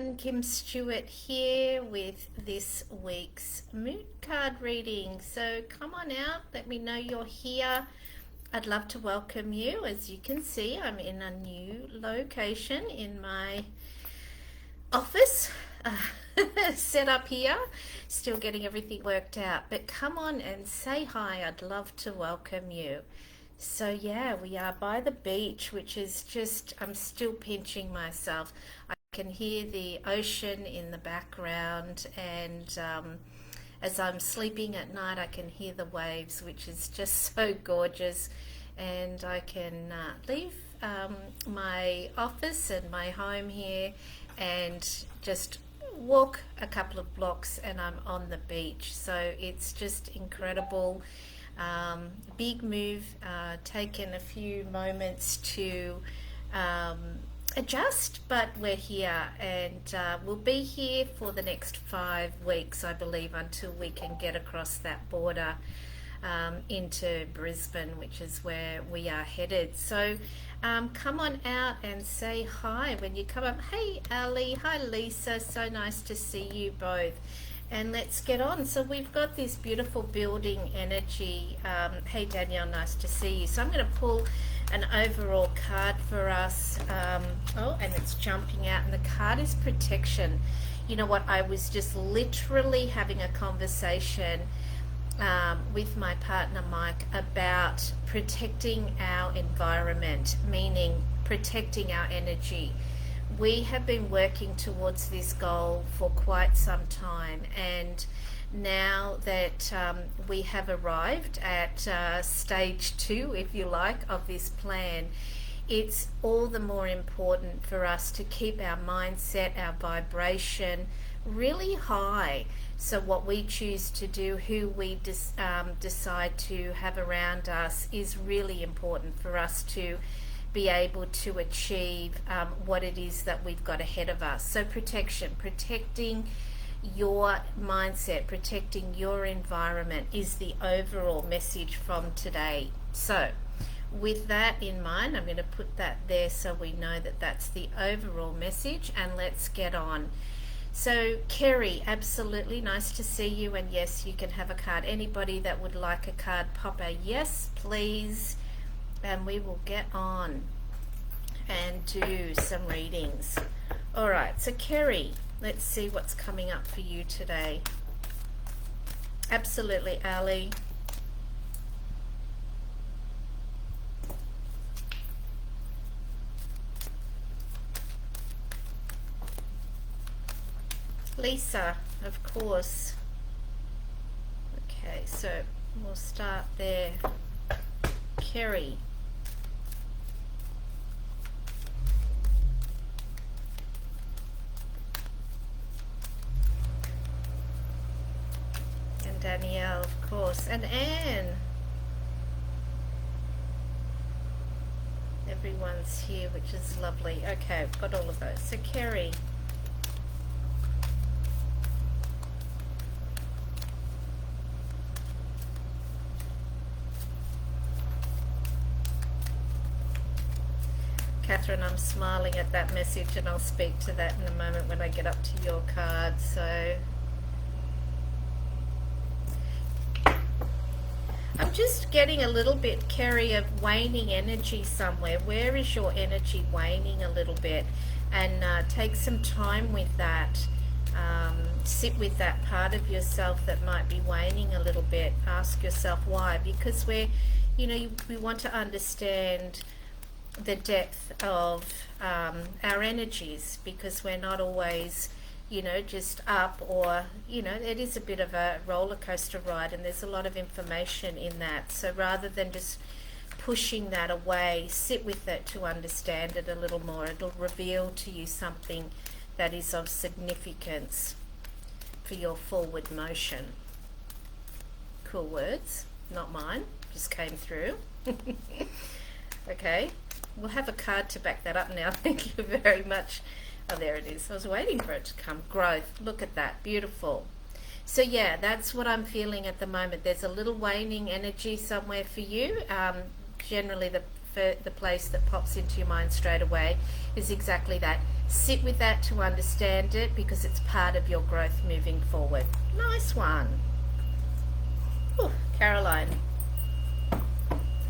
everyone, Kim Stewart here with this week's moon card reading. So come on out, let me know you're here. I'd love to welcome you. As you can see, I'm in a new location in my office set up here, still getting everything worked out, but come on and say hi. I'd love to welcome you. So yeah, we are by the beach, which is just, I'm still pinching myself. I can hear the ocean in the background, and as I'm sleeping at night, I can hear the waves, which is just so gorgeous. And I can leave my office and my home here and just walk a couple of blocks and I'm on the beach. So it's just incredible. Big move, taken a few moments to adjust, but we're here, and we'll be here for the next 5 weeks, I believe, until we can get across that border into Brisbane, which is where we are headed. So come on out and say hi when you come up. Hey Ali, hi Lisa, so nice to see you both. And let's get on. So we've got this beautiful building energy. Hey Danielle, nice to see you. So I'm going to pull an overall card for us. Oh, and it's jumping out, and the card is protection. You know what? I was just literally having a conversation with my partner Mike about protecting our environment, meaning protecting our energy. We have been working towards this goal for quite some time, and now that we have arrived at stage 2, if you like, of this plan, it's all the more important for us to keep our mindset, our vibration really high. So what we choose to do, who we decide to have around us, is really important for us to be able to achieve what it is that we've got ahead of us. So protecting your mindset, protecting your environment is the overall message from today. So with that in mind, I'm going to put that there so we know that that's the overall message, and let's get on. So Kerry, absolutely nice to see you, and yes, you can have a card. Anybody that would like a card, pop a yes please, and we will get on and do some readings. All right, so Kerry, let's see what's coming up for you today. Absolutely, Ali. Lisa, of course. Okay, so we'll start there. Kerry. And Danielle, of course. And Anne. Everyone's here, which is lovely. Okay, I've got all of those. So Kerry. Catherine, I'm smiling at that message, and I'll speak to that in a moment when I get up to your card. So I'm just getting a little bit, Kerry, of waning energy somewhere. Where is your energy waning a little bit? And take some time with that. Sit with that part of yourself that might be waning a little bit. Ask yourself why, because we want to understand the depth of our energies, because we're not always just up, or it is a bit of a roller coaster ride, and there's a lot of information in that. So rather than just pushing that away, sit with it to understand it a little more. It'll reveal to you something that is of significance for your forward motion. Cool words, not mine, just came through. Okay, we'll have a card to back that up now. Thank you very much. Oh, there it is. I was waiting for it to come. Growth. Look at that. Beautiful. So yeah, that's what I'm feeling at the moment. There's a little waning energy somewhere for you. Generally, the place that pops into your mind straight away is exactly that. Sit with that to understand it, because it's part of your growth moving forward. Nice one. Ooh, Caroline.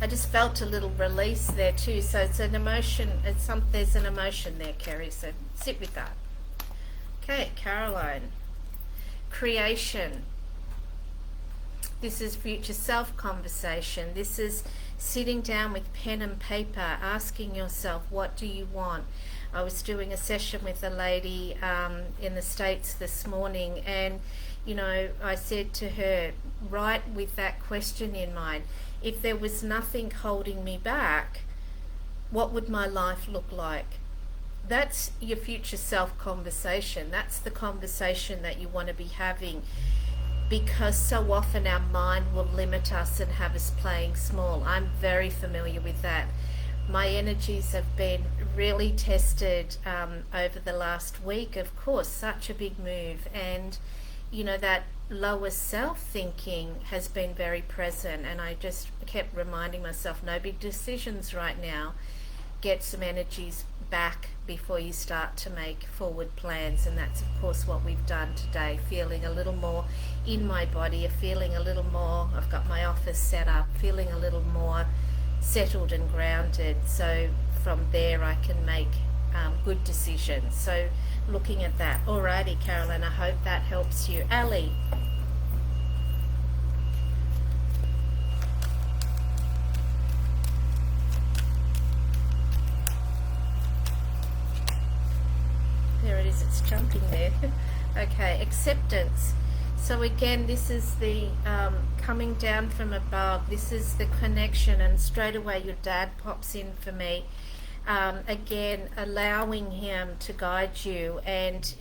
I just felt a little release there too. So it's an emotion. There's an emotion there, Kerry. So sit with that. Okay, Caroline. Creation. This is future self conversation. This is sitting down with pen and paper, asking yourself, what do you want? I was doing a session with a lady in the States this morning, and I said to her, write with that question in mind. If there was nothing holding me back, what would my life look like? That's your future self conversation. That's the conversation that you want to be having, because so often our mind will limit us and have us playing small. I'm very familiar with that. My energies have been really tested over the last week. Of course, such a big move, and that lower self thinking has been very present, and I just kept reminding myself, no big decisions right now. Get some energies back before you start to make forward plans, and that's of course what we've done today. Feeling a little more in my body, feeling a little more, I've got my office set up, feeling a little more settled and grounded, so from there I can make good decisions. So looking at that. Alrighty, Carolyn, I hope that helps you. Ali. There it is, it's jumping there. Okay, acceptance. So again, this is the coming down from above. This is the connection, and straight away your dad pops in for me. Again, allowing him to guide you, and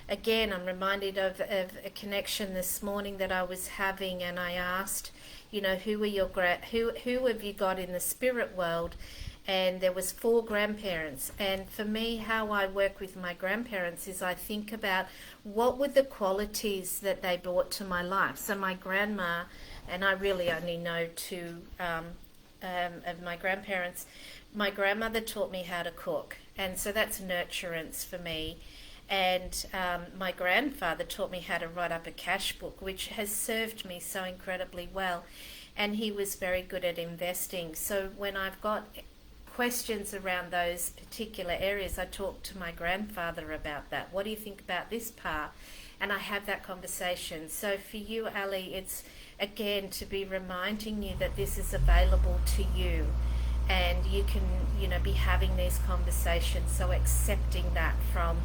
again, I'm reminded of a connection this morning that I was having, and I asked, who are your who have you got in the spirit world? And there was 4 grandparents, and for me, how I work with my grandparents is I think about what were the qualities that they brought to my life. So my grandma, and I really only know 2 of my grandparents. My grandmother taught me how to cook, and so that's nurturance for me. And my grandfather taught me how to write up a cash book, which has served me so incredibly well. And he was very good at investing. So when I've got questions around those particular areas, I talk to my grandfather about that. What do you think about this part? And I have that conversation. So for you, Ali, it's again to be reminding you that this is available to you, and you can be having these conversations. So accepting that from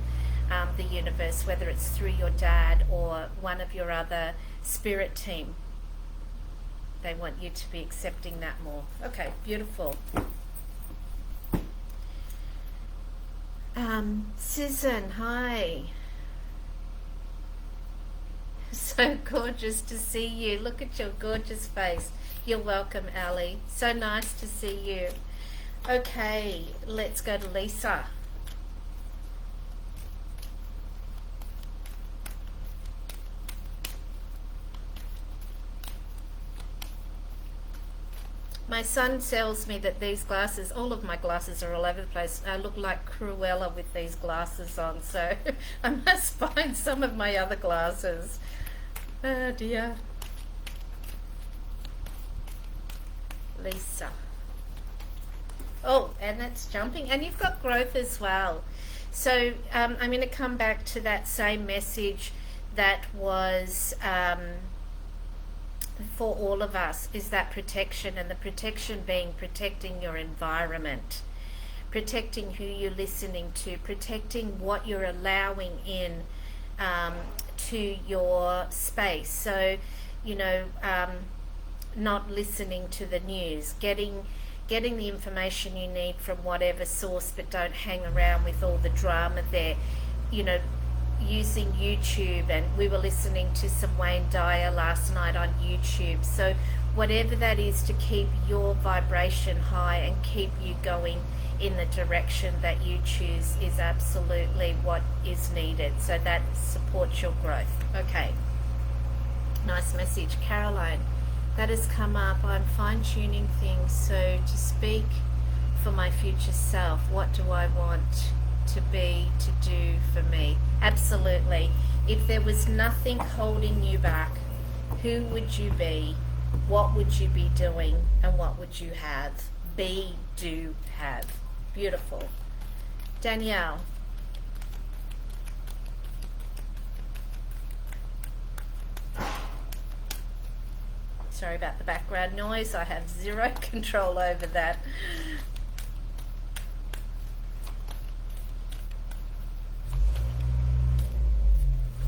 the universe, whether it's through your dad or one of your other spirit team, they want you to be accepting that more. Okay, beautiful. Susan, hi. So gorgeous to see you. Look at your gorgeous face. You're welcome, Ali. So nice to see you. Okay, let's go to Lisa. My son tells me that these glasses, all of my glasses are all over the place. I look like Cruella with these glasses on, so I must find some of my other glasses. Oh dear. Lisa. Oh, and that's jumping. And you've got growth as well. So I'm going to come back to that same message that was for all of us, is that protection, and the protection being protecting your environment, protecting who you're listening to, protecting what you're allowing in to your space. So, not listening to the news, getting the information you need from whatever source, but don't hang around with all the drama there. Using YouTube, and we were listening to some Wayne Dyer last night on YouTube. So whatever that is to keep your vibration high and keep you going in the direction that you choose is absolutely what is needed. So that supports your growth. Okay, nice message. Caroline, that has come up. I'm fine-tuning things. So to speak for my future self, what do I want? to be, to do for me? Absolutely. If there was nothing holding you back, who would you be? What would you be doing? And what would you have? Be, do, have. Beautiful. Danielle. Sorry about the background noise. I have zero control over that.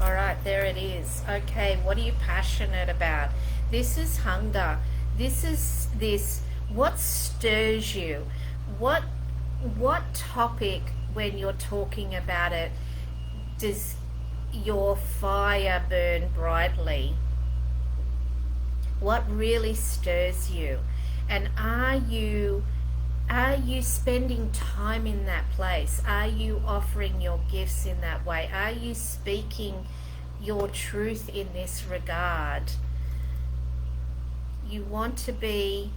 All right, there it is. Okay, what are you passionate about? This is hunger. What stirs you? What topic, when you're talking about it, does your fire burn brightly? What really stirs you? And are you spending time in that place? Are you offering your gifts in that way? Are you speaking your truth in this regard? You want to be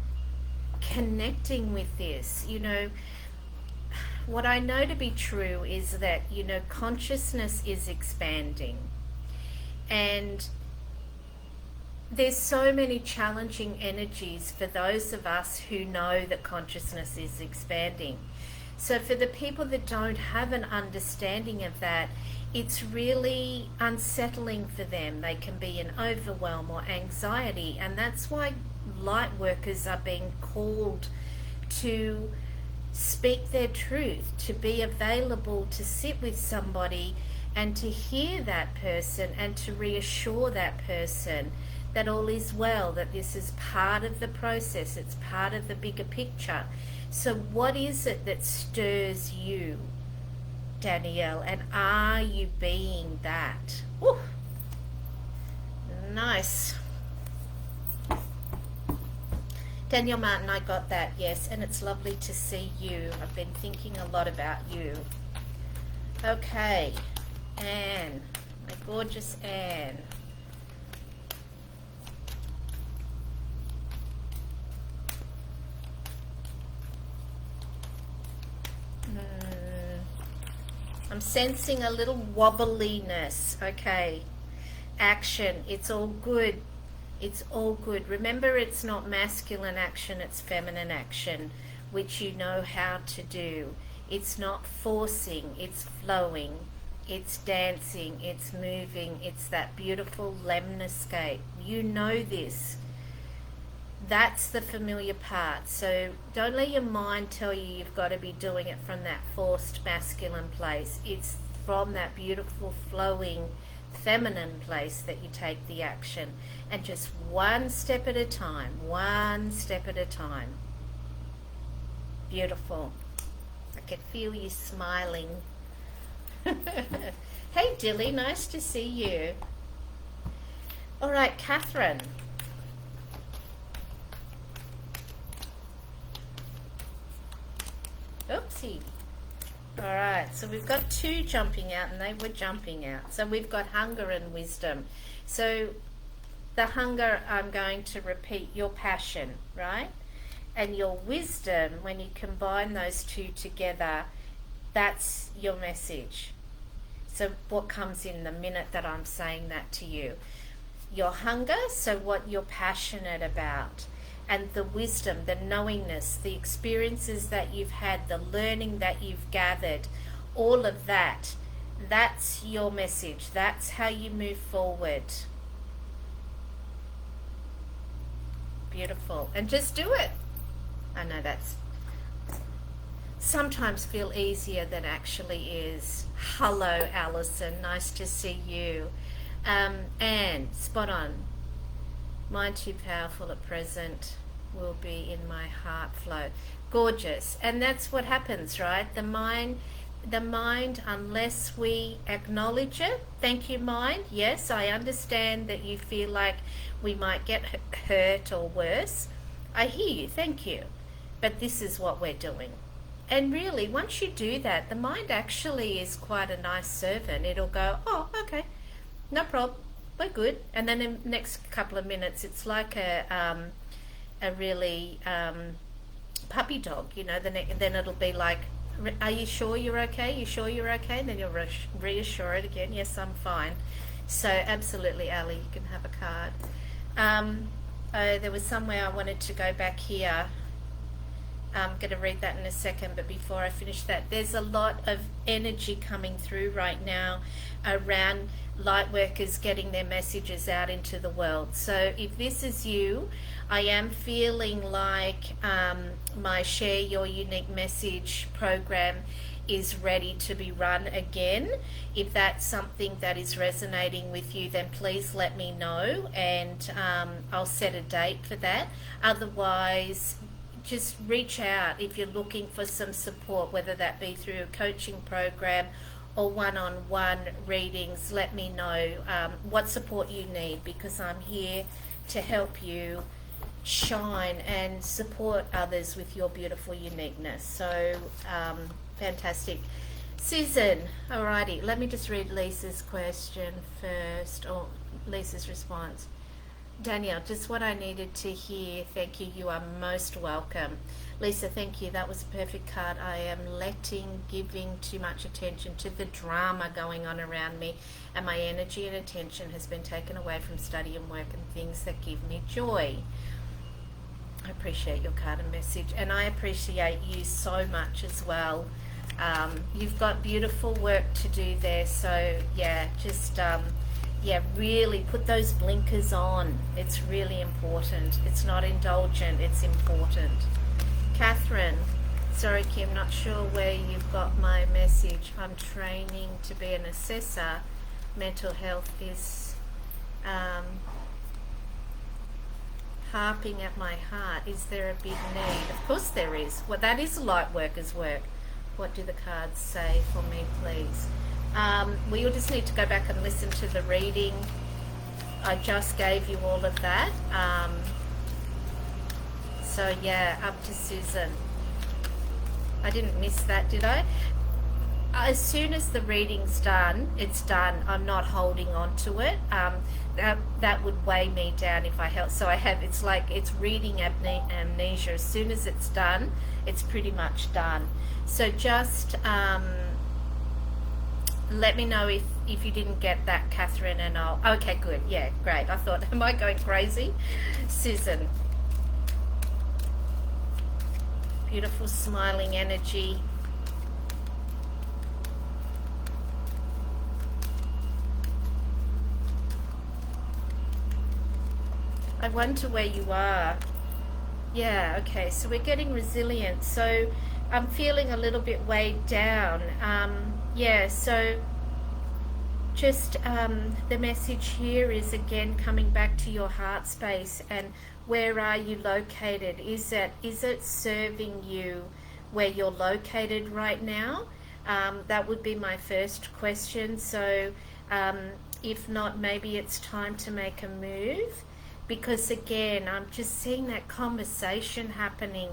connecting with this. What I know to be true is that, consciousness is expanding. And there's so many challenging energies for those of us who know that consciousness is expanding. So for the people that don't have an understanding of that, it's really unsettling for them. They can be in overwhelm or anxiety, and that's why light workers are being called to speak their truth, to be available to sit with somebody and to hear that person and to reassure that person that all is well, that this is part of the process, it's part of the bigger picture. So what is it that stirs you, Danielle, and are you being that? Ooh, nice. Danielle Martin, I got that, yes, and it's lovely to see you. I've been thinking a lot about you. Okay, Anne, my gorgeous Anne. I'm sensing a little wobbliness. Okay. Action. It's all good. It's all good. Remember, it's not masculine action, it's feminine action, which you know how to do. It's not forcing, it's flowing. It's dancing, it's moving. It's that beautiful lemniscate. You know this. That's the familiar part. So don't let your mind tell you you've got to be doing it from that forced masculine place. It's from that beautiful flowing feminine place that you take the action, and just one step at a time, one step at a time. Beautiful. I can feel you smiling. Hey Dilly, nice to see you. All right, Catherine. Oopsie. All right, so we've got two jumping out, and they were jumping out. So we've got hunger and wisdom. So the hunger, I'm going to repeat your passion, right? And your wisdom, when you combine those two together, that's your message. So what comes in the minute that I'm saying that to you? Your hunger, so what you're passionate about. And the wisdom, the knowingness, the experiences that you've had, the learning that you've gathered, all of that, that's your message. That's how you move forward. Beautiful. And just do it. I know that's sometimes feel easier than actually is. Hello, Alison. Nice to see you. Anne, spot on. Mind too powerful at present, will be in my heart flow. Gorgeous. And that's what happens, right? The mind, unless we acknowledge it, thank you, mind. Yes, I understand that you feel like we might get hurt or worse. I hear you, thank you. But this is what we're doing. And really, once you do that, the mind actually is quite a nice servant. It'll go, oh, okay, no problem. We're good. And then in the next couple of minutes, it's like a really puppy dog, then it'll be like, Are you sure you're okay? You sure you're okay? And then you'll reassure it again. Yes, I'm fine. So absolutely, Ali, you can have a card. There was somewhere I wanted to go back here. I'm going to read that in a second, but before I finish that, there's a lot of energy coming through right now around light workers getting their messages out into the world. So if this is you, I am feeling like my Share Your Unique Message program is ready to be run again. If that's something that is resonating with you, then please let me know, and I'll set a date for that. Otherwise, just reach out if you're looking for some support, whether that be through a coaching program or one-on-one readings. Let me know what support you need, because I'm here to help you shine and support others with your beautiful uniqueness. So fantastic. Susan, alrighty, let me just read Lisa's question first, or Lisa's response. Danielle, just what I needed to hear. Thank you. You are most welcome. Lisa, thank you. That was a perfect card. I am giving too much attention to the drama going on around me, and my energy and attention has been taken away from study and work and things that give me joy. I appreciate your card and message, and I appreciate you so much as well. You've got beautiful work to do there, so yeah, just really put those blinkers on. It's really important. It's not indulgent, it's important. Catherine, sorry Kim, not sure where you've got my message. I'm training to be an assessor. Mental health is harping at my heart. Is there a big need? Of course there is. Well, that is light workers' work. What do the cards say for me, please? We'll just need to go back and listen to the reading. I just gave you all of that. So yeah, up to Susan. I didn't miss that, did I? As soon as the reading's done, it's done. I'm not holding on to it. That would weigh me down if I held. So it's reading amnesia. As soon as it's done, it's pretty much done. So just let me know if you didn't get that, Catherine, and I'll... Okay, good. Yeah, great. I thought, am I going crazy? Susan. Beautiful smiling energy. I wonder where you are. Yeah, okay, so we're getting resilient. So I'm feeling a little bit weighed down. So just the message here is again coming back to your heart space, and where are you located? Is it serving you where you're located right now? That would be my first question. So if not, maybe it's time to make a move, because again, I'm just seeing that conversation happening.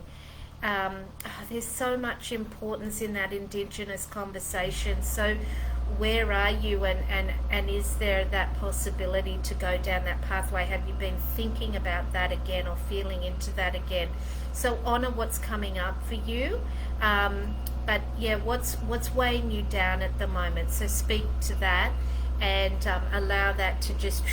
There's so much importance in that Indigenous conversation. So where are you, and is there that possibility to go down that pathway? Have you been thinking about that again, or feeling into that again? So honor what's coming up for you, but yeah, what's weighing you down at the moment? So speak to that and allow that to just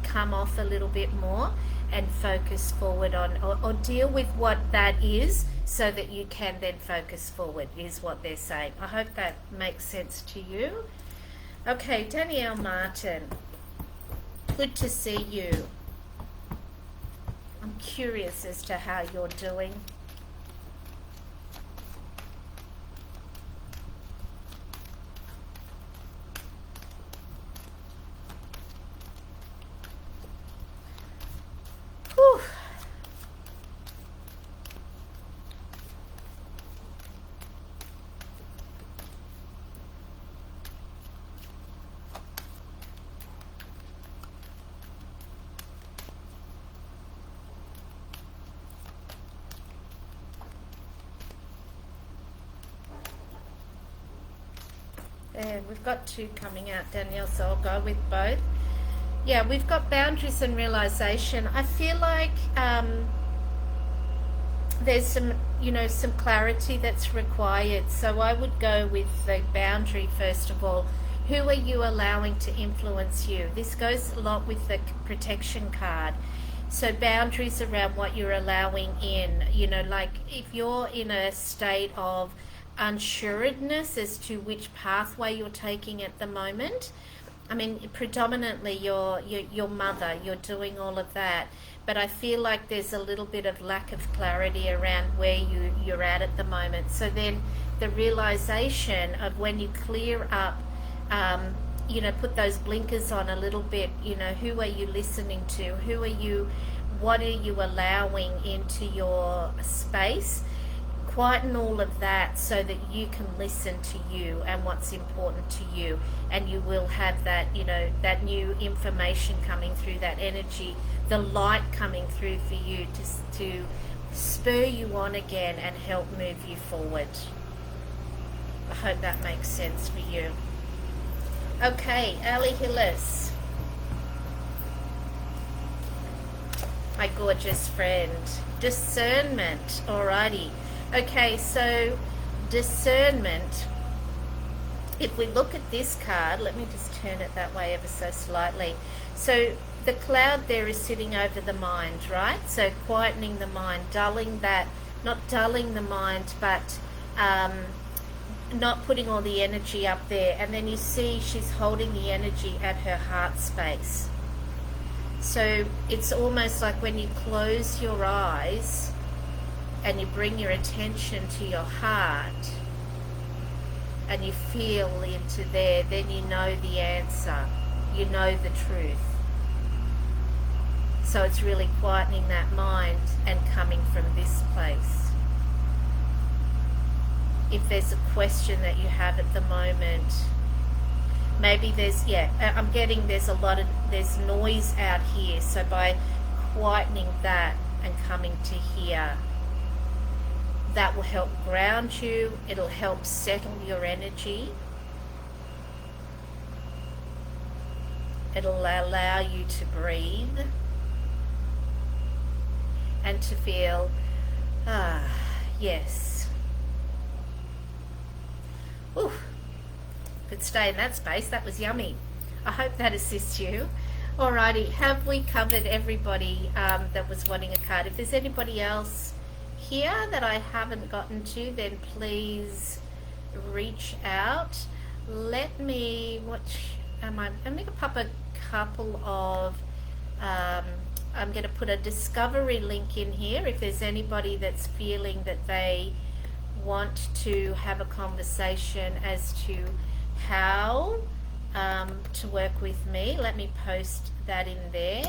come off a little bit more, and focus forward on, or deal with what that is, so that you can then focus forward, is what they're saying. I hope that makes sense to you. Okay, Danielle Martin, good to see you. I'm curious as to how you're doing. Whew. There, we've got two coming out, Danielle, so I'll go with both. Yeah, we've got boundaries and realization. I feel like there's some, some clarity that's required. So I would go with the boundary first of all. Who are you allowing to influence you? This goes a lot with the protection card. So boundaries around what you're allowing in, like if you're in a state of unsureness as to which pathway you're taking at the moment. I mean, predominantly your mother, you're doing all of that, but I feel like there's a little bit of lack of clarity around where you're at the moment. So then the realization of when you clear up, put those blinkers on a little bit, who are you listening to? What are you allowing into your space? Quieten all of that so that you can listen to you and what's important to you, and you will have that, that new information coming through, that energy, the light coming through for you to spur you on again and help move you forward. I hope that makes sense for you. Okay, Ali Hillis, my gorgeous friend. Discernment, alrighty. Okay, so discernment, if we look at this card, let me just turn it that way ever so slightly. So the cloud there is sitting over the mind, right? So quietening the mind, not dulling the mind, but not putting all the energy up there. And then you see she's holding the energy at her heart space. So it's almost like when you close your eyes and you bring your attention to your heart and you feel into there, then you know the answer, you know the truth. So it's really quietening that mind and coming from this place. If there's a question that you have at the moment, maybe there's noise out here, so by quietening that and coming to here, that will help ground you, it'll help settle your energy, it'll allow you to breathe and to feel, yes. Ooh, could stay in that space, that was yummy. I hope that assists you. Alrighty, have we covered everybody that was wanting a card? If there's anybody else here that I haven't gotten to, then please reach out. Let me, I'm going to pop a couple of, I'm going to put a discovery link in here if there's anybody that's feeling that they want to have a conversation as to how to work with me. Let me post that in there.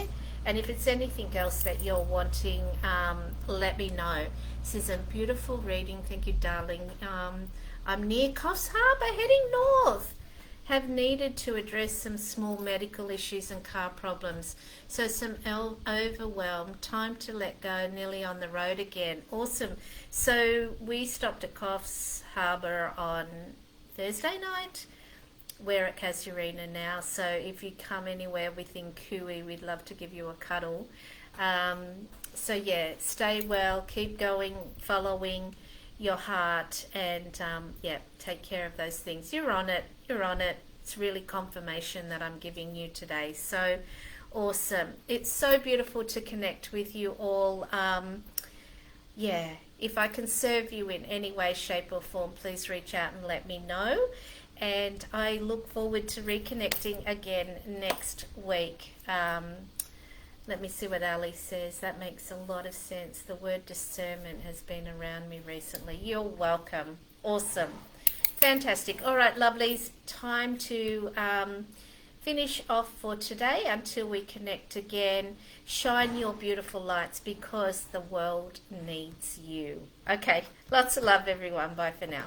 And if it's anything else that you're wanting, let me know. This is a beautiful reading. Thank you, darling. I'm near Coffs Harbour, heading north. Have needed to address some small medical issues and car problems. So some overwhelm. Time to let go. Nearly on the road again. Awesome. So we stopped at Coffs Harbour on Thursday night. We're at Casuarina now, so if you come anywhere within Kui, we'd love to give you a cuddle. So yeah, stay well, keep going, following your heart, and take care of those things. You're on it. It's really confirmation that I'm giving you today. So awesome. It's so beautiful to connect with you all. If I can serve you in any way, shape or form, please reach out and let me know. And I look forward to reconnecting again next week. Let me see what Ali says. That makes a lot of sense. The word discernment has been around me recently. You're welcome. Awesome. Fantastic. All right, lovelies. Time to finish off for today until we connect again. Shine your beautiful lights because the world needs you. Okay. Lots of love, everyone. Bye for now.